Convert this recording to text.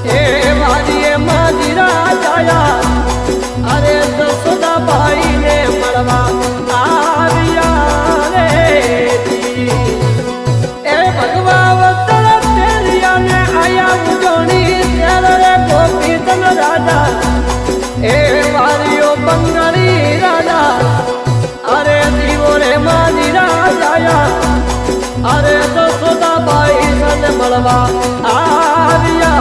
એ વારીએ માજીરા જાયા અરે જસોદાબાઈ ને મળવા આવ્યા રે એ ભગવા વતન તેરિયા ને આયા ઉજોણી ત્યારે ગોપી તન રાજા એ વારીઓ બંગાળી રાજા અરે દીવો રે માજીરા જાયા અરે જસોદાબાઈ સાથે મળવા આવ્યા